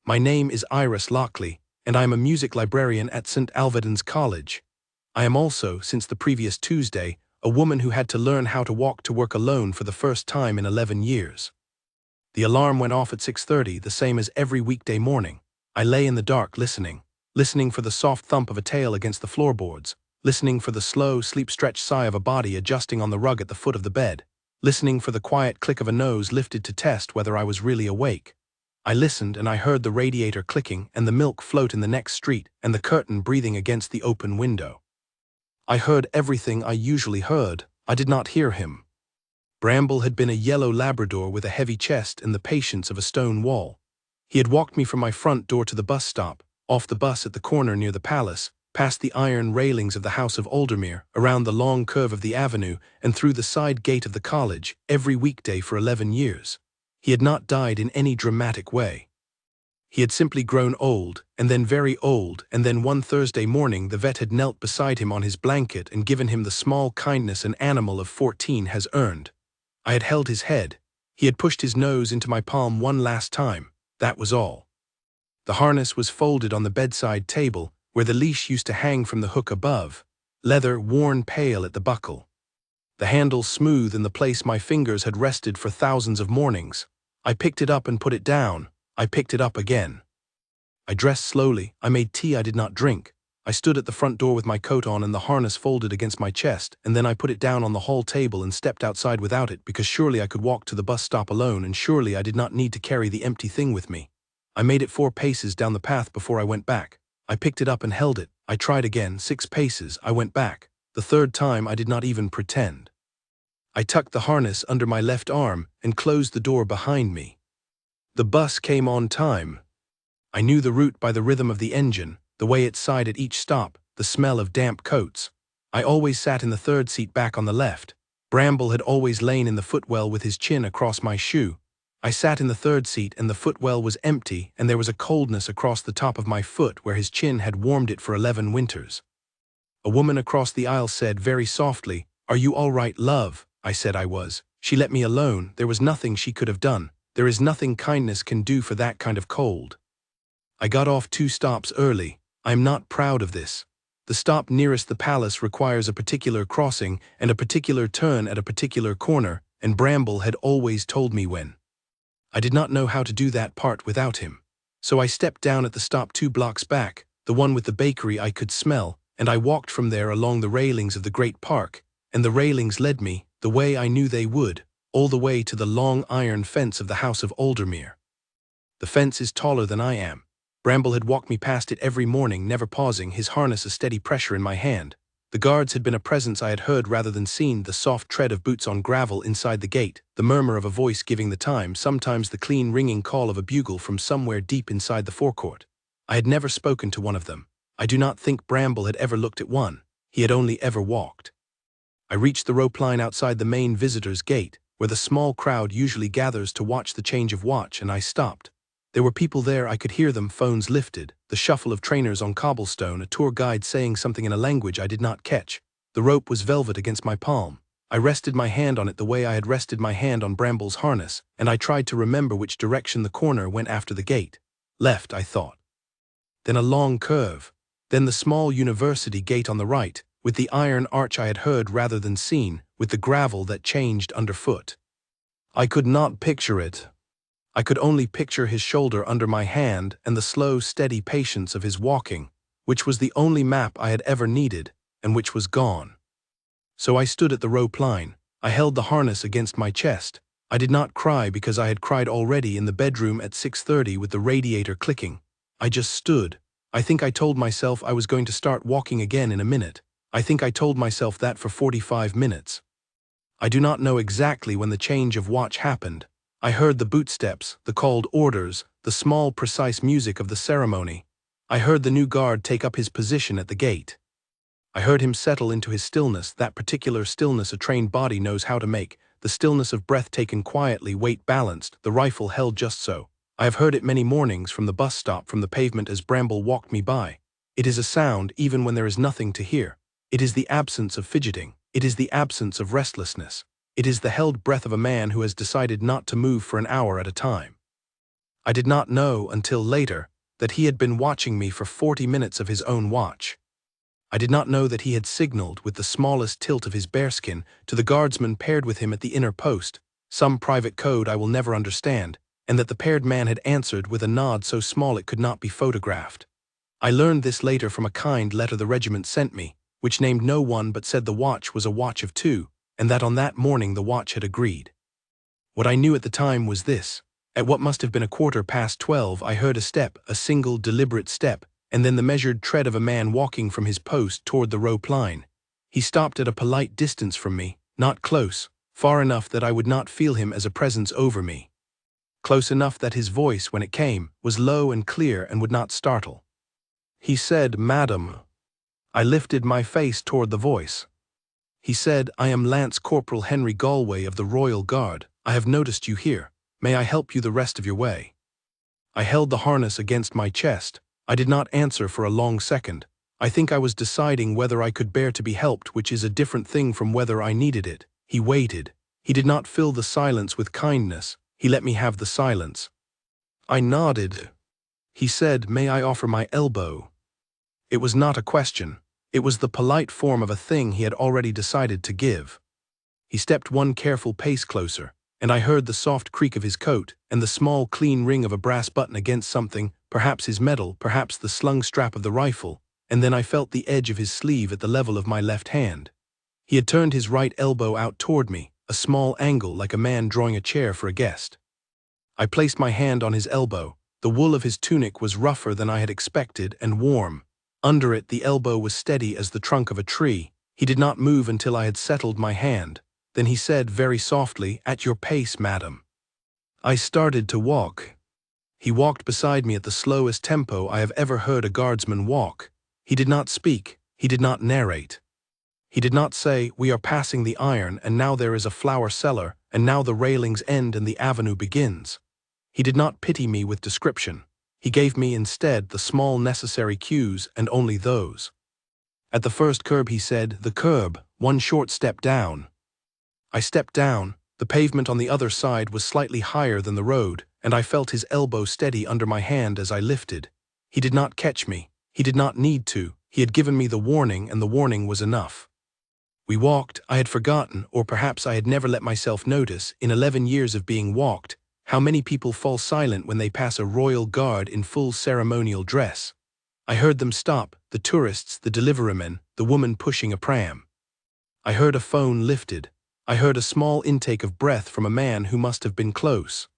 My name is Iris Lockley, and I am a music librarian at St. Alvedon's College. I am also, since the previous Tuesday, a woman who had to learn how to walk to work alone for the first time in 11 years. The alarm went off at 6:30, the same as every weekday morning. I lay in the dark listening for the soft thump of a tail against the floorboards, listening for the slow, sleep-stretched sigh of a body adjusting on the rug at the foot of the bed, listening for the quiet click of a nose lifted to test whether I was really awake. I listened and I heard the radiator clicking and the milk float in the next street and the curtain breathing against the open window. I heard everything I usually heard. I did not hear him. Bramble had been a yellow Labrador with a heavy chest and the patience of a stone wall. He had walked me from my front door to the bus stop, off the bus at the corner near the palace, past the iron railings of the House of Aldermere, around the long curve of the avenue, and through the side gate of the college, every weekday for 11 years. He had not died in any dramatic way. He had simply grown old, and then very old, and then one Thursday morning the vet had knelt beside him on his blanket and given him the small kindness an animal of 14 has earned. I had held his head. He had pushed his nose into my palm one last time. That was all. The harness was folded on the bedside table, where the leash used to hang from the hook above, leather worn pale at the buckle. The handle smooth in the place my fingers had rested for thousands of mornings. I picked it up and put it down. I picked it up again. I dressed slowly. I made tea I did not drink. I stood at the front door with my coat on and the harness folded against my chest, and then I put it down on the hall table and stepped outside without it because surely I could walk to the bus stop alone and surely I did not need to carry the empty thing with me. I made it 4 paces down the path before I went back. I picked it up and held it. I tried again, 6 paces. I went back. The third time I did not even pretend. I tucked the harness under my left arm and closed the door behind me. The bus came on time. I knew the route by the rhythm of the engine, the way it sighed at each stop, the smell of damp coats. I always sat in the third seat back on the left. Bramble had always lain in the footwell with his chin across my shoe. I sat in the third seat and the footwell was empty and there was a coldness across the top of my foot where his chin had warmed it for 11 winters. A woman across the aisle said very softly, "Are you all right, love?" I said I was. She let me alone. There was nothing she could have done. There is nothing kindness can do for that kind of cold. I got off 2 stops early. I am not proud of this. The stop nearest the palace requires a particular crossing and a particular turn at a particular corner, and Bramble had always told me when. I did not know how to do that part without him. So I stepped down at the stop 2 blocks back, the one with the bakery I could smell, and I walked from there along the railings of the great park, and the railings led me, the way I knew they would, all the way to the long iron fence of the House of Aldermere. The fence is taller than I am. Bramble had walked me past it every morning, never pausing, his harness a steady pressure in my hand. The guards had been a presence I had heard rather than seen, the soft tread of boots on gravel inside the gate, the murmur of a voice giving the time, sometimes the clean ringing call of a bugle from somewhere deep inside the forecourt. I had never spoken to one of them. I do not think Bramble had ever looked at one. He had only ever walked. I reached the rope line outside the main visitors' gate, where the small crowd usually gathers to watch the change of watch, and I stopped. There were people there, I could hear them, phones lifted, the shuffle of trainers on cobblestone, a tour guide saying something in a language I did not catch. The rope was velvet against my palm. I rested my hand on it the way I had rested my hand on Bramble's harness, and I tried to remember which direction the corner went after the gate. Left, I thought. Then a long curve. Then the small university gate on the right, with the iron arch I had heard rather than seen, with the gravel that changed underfoot. I could not picture it. I could only picture his shoulder under my hand and the slow, steady patience of his walking, which was the only map I had ever needed, and which was gone. So I stood at the rope line. I held the harness against my chest. I did not cry because I had cried already in the bedroom at 6:30 with the radiator clicking. I just stood. I think I told myself I was going to start walking again in a minute. I think I told myself that for 45 minutes. I do not know exactly when the change of watch happened. I heard the bootsteps, the called orders, the small precise music of the ceremony. I heard the new guard take up his position at the gate. I heard him settle into his stillness, that particular stillness a trained body knows how to make, the stillness of breath taken quietly, weight balanced, the rifle held just so. I have heard it many mornings from the bus stop, from the pavement as Bramble walked me by. It is a sound even when there is nothing to hear. It is the absence of fidgeting. It is the absence of restlessness. It is the held breath of a man who has decided not to move for an hour at a time. I did not know, until later, that he had been watching me for 40 minutes of his own watch. I did not know that he had signaled, with the smallest tilt of his bearskin, to the guardsman paired with him at the inner post, some private code I will never understand, and that the paired man had answered with a nod so small it could not be photographed. I learned this later from a kind letter the regiment sent me, which named no one but said the watch was a watch of two, and that on that morning the watch had agreed. What I knew at the time was this: at what must have been 12:15, I heard a step, a single deliberate step, and then the measured tread of a man walking from his post toward the rope line. He stopped at a polite distance from me, not close, far enough that I would not feel him as a presence over me. Close enough that his voice, when it came, was low and clear and would not startle. He said, "Madam." I lifted my face toward the voice. He said, "I am Lance Corporal Henry Galway of the Royal Guard. I have noticed you here. May I help you the rest of your way?" I held the harness against my chest. I did not answer for a long second. I think I was deciding whether I could bear to be helped, which is a different thing from whether I needed it. He waited. He did not fill the silence with kindness. He let me have the silence. I nodded. He said, "May I offer my elbow?" It was not a question. It was the polite form of a thing he had already decided to give. He stepped one careful pace closer, and I heard the soft creak of his coat, and the small clean ring of a brass button against something, perhaps his medal, perhaps the slung strap of the rifle, and then I felt the edge of his sleeve at the level of my left hand. He had turned his right elbow out toward me, a small angle like a man drawing a chair for a guest. I placed my hand on his elbow. The wool of his tunic was rougher than I had expected and warm. Under it the elbow was steady as the trunk of a tree. He did not move until I had settled my hand. Then he said very softly, "At your pace, madam." I started to walk. He walked beside me at the slowest tempo I have ever heard a guardsman walk. He did not speak. He did not narrate. He did not say, "We are passing the iron, and now there is a flower cellar, and now the railings end and the avenue begins." He did not pity me with description. He gave me instead the small necessary cues, and only those. At the first curb he said, "The curb, one short step down." I stepped down. The pavement on the other side was slightly higher than the road, and I felt his elbow steady under my hand as I lifted. He did not catch me. He did not need to. He had given me the warning, and the warning was enough. We walked. I had forgotten, or perhaps I had never let myself notice, in 11 years of being walked, how many people fall silent when they pass a royal guard in full ceremonial dress. I heard them stop, the tourists, the deliverymen, the woman pushing a pram. I heard a phone lifted. I heard a small intake of breath from a man who must have been close.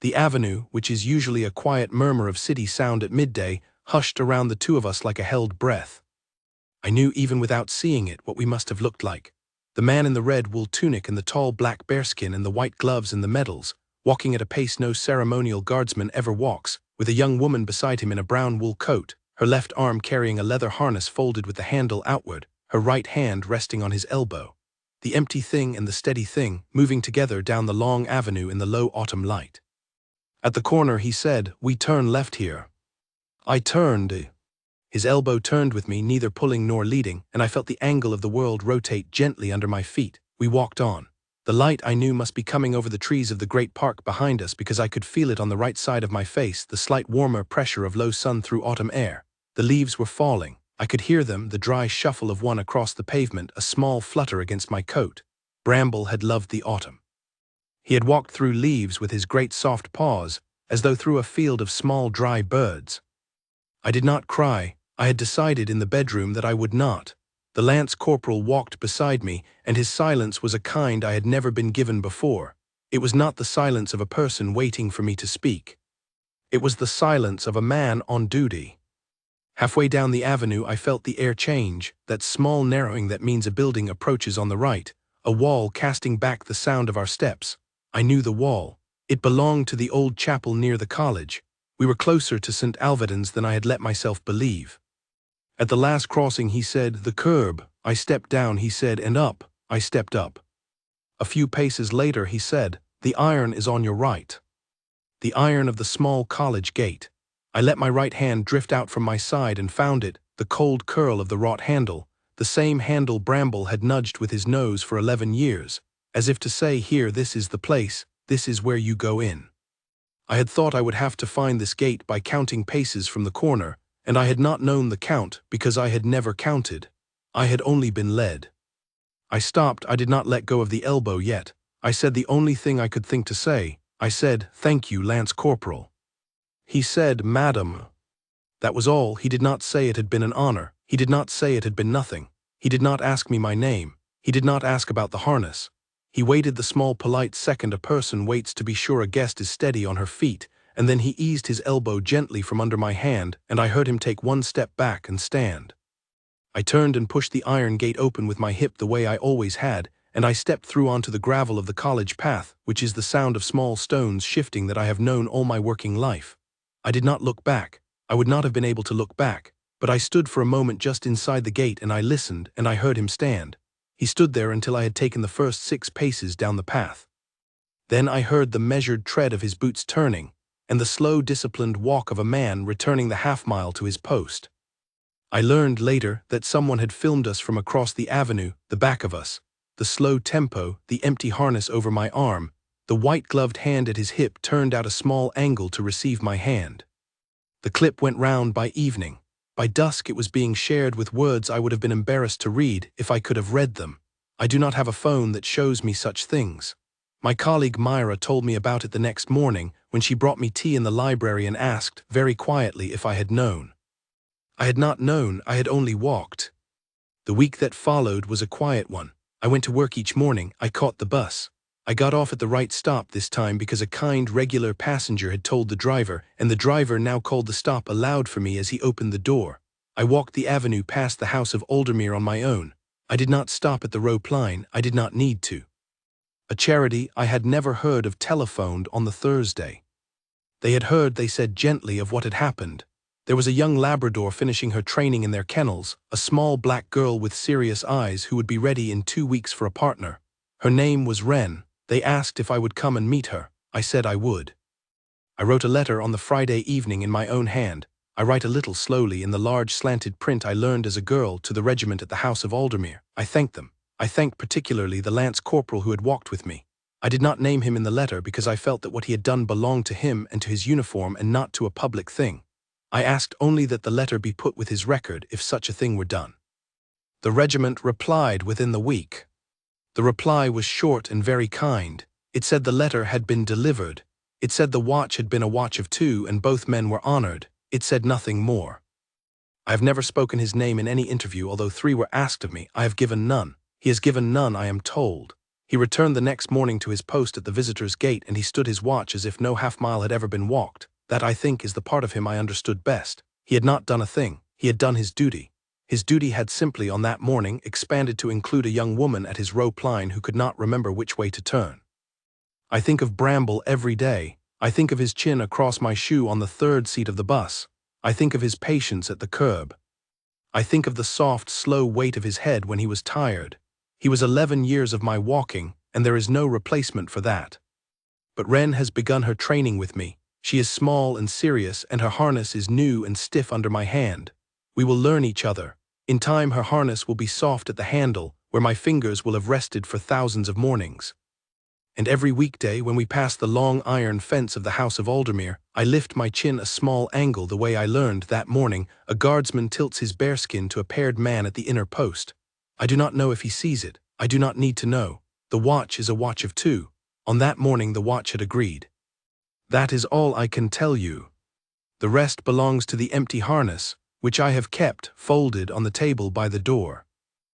The avenue, which is usually a quiet murmur of city sound at midday, hushed around the two of us like a held breath. I knew even without seeing it what we must have looked like. The man in the red wool tunic and the tall black bearskin and the white gloves and the medals, walking at a pace no ceremonial guardsman ever walks, with a young woman beside him in a brown wool coat, her left arm carrying a leather harness folded with the handle outward, her right hand resting on his elbow. The empty thing and the steady thing, moving together down the long avenue in the low autumn light. At the corner he said, "We turn left here." I turned. His elbow turned with me, neither pulling nor leading, and I felt the angle of the world rotate gently under my feet. We walked on. The light I knew must be coming over the trees of the great park behind us, because I could feel it on the right side of my face, the slight warmer pressure of low sun through autumn air. The leaves were falling. I could hear them, the dry shuffle of one across the pavement, a small flutter against my coat. Bramble had loved the autumn. He had walked through leaves with his great soft paws, as though through a field of small dry birds. I did not cry. I had decided in the bedroom that I would not. The Lance Corporal walked beside me, and his silence was a kind I had never been given before. It was not the silence of a person waiting for me to speak. It was the silence of a man on duty. Halfway down the avenue I felt the air change, that small narrowing that means a building approaches on the right, a wall casting back the sound of our steps. I knew the wall. It belonged to the old chapel near the college. We were closer to St. Alvedon's than I had let myself believe. At the last crossing he said, "The curb." I stepped down, he said, "and up." I stepped up. A few paces later he said, "The iron is on your right." The iron of the small college gate. I let my right hand drift out from my side and found it, the cold curl of the wrought handle, the same handle Bramble had nudged with his nose for 11 years, as if to say, "Here, this is the place, this is where you go in." I had thought I would have to find this gate by counting paces from the corner, and I had not known the count because I had never counted. I had only been led. I stopped. I did not let go of the elbow yet. I said the only thing I could think to say. I said, "Thank you, Lance Corporal." He said, "Madam." That was all. He did not say it had been an honor. He did not say it had been nothing. He did not ask me my name. He did not ask about the harness. He waited the small polite second a person waits to be sure a guest is steady on her feet, and then he eased his elbow gently from under my hand, and I heard him take one step back and stand. I turned and pushed the iron gate open with my hip the way I always had, and I stepped through onto the gravel of the college path, which is the sound of small stones shifting that I have known all my working life. I did not look back. I would not have been able to look back, but I stood for a moment just inside the gate and I listened and I heard him stand. He stood there until I had taken the first 6 paces down the path. Then I heard the measured tread of his boots turning, and the slow, disciplined walk of a man returning the half-mile to his post. I learned later that someone had filmed us from across the avenue, the back of us, the slow tempo, the empty harness over my arm, the white-gloved hand at his hip turned at a small angle to receive my hand. The clip went round by evening. By dusk it was being shared with words I would have been embarrassed to read if I could have read them. I do not have a phone that shows me such things. My colleague Myra told me about it the next morning when she brought me tea in the library and asked, very quietly, if I had known. I had not known, I had only walked. The week that followed was a quiet one. I went to work each morning, I caught the bus. I got off at the right stop this time because a kind, regular passenger had told the driver, and the driver now called the stop aloud for me as he opened the door. I walked the avenue past the house of Aldermere on my own. I did not stop at the Rope-Line, I did not need to. A charity I had never heard of telephoned on the Thursday. They had heard, they said gently, of what had happened. There was a young Labrador finishing her training in their kennels, a small black girl with serious eyes who would be ready in 2 weeks for a partner. Her name was Wren. They asked if I would come and meet her. I said I would. I wrote a letter on the Friday evening in my own hand. I write a little slowly in the large slanted print I learned as a girl to the regiment at the house of Aldermere. I thanked them. I thanked particularly the Lance Corporal who had walked with me. I did not name him in the letter because I felt that what he had done belonged to him and to his uniform and not to a public thing. I asked only that the letter be put with his record if such a thing were done. The regiment replied within the week. The reply was short and very kind. It said the letter had been delivered. It said the watch had been a watch of 2 and both men were honored. It said nothing more. I have never spoken his name in any interview, although 3 were asked of me. I have given none. He has given none, I am told. He returned the next morning to his post at the visitor's gate and he stood his watch as if no half-mile had ever been walked. That, I think, is the part of him I understood best. He had not done a thing. He had done his duty. His duty had simply, on that morning, expanded to include a young woman at his Rope-Line who could not remember which way to turn. I think of Bramble every day. I think of his chin across my shoe on the 3rd seat of the bus. I think of his patience at the kerb. I think of the soft, slow weight of his head when he was tired. He was 11 years of my walking, and there is no replacement for that. But Wren has begun her training with me. She is small and serious, and her harness is new and stiff under my hand. We will learn each other. In time her harness will be soft at the handle, where my fingers will have rested for thousands of mornings. And every weekday, when we pass the long iron fence of the house of Aldermere, I lift my chin a small angle the way I learned that morning a guardsman tilts his bearskin to a paired man at the inner post. I do not know if he sees it. I do not need to know. The watch is a watch of 2. On that morning the watch had agreed. That is all I can tell you. The rest belongs to the empty harness, which I have kept folded on the table by the door.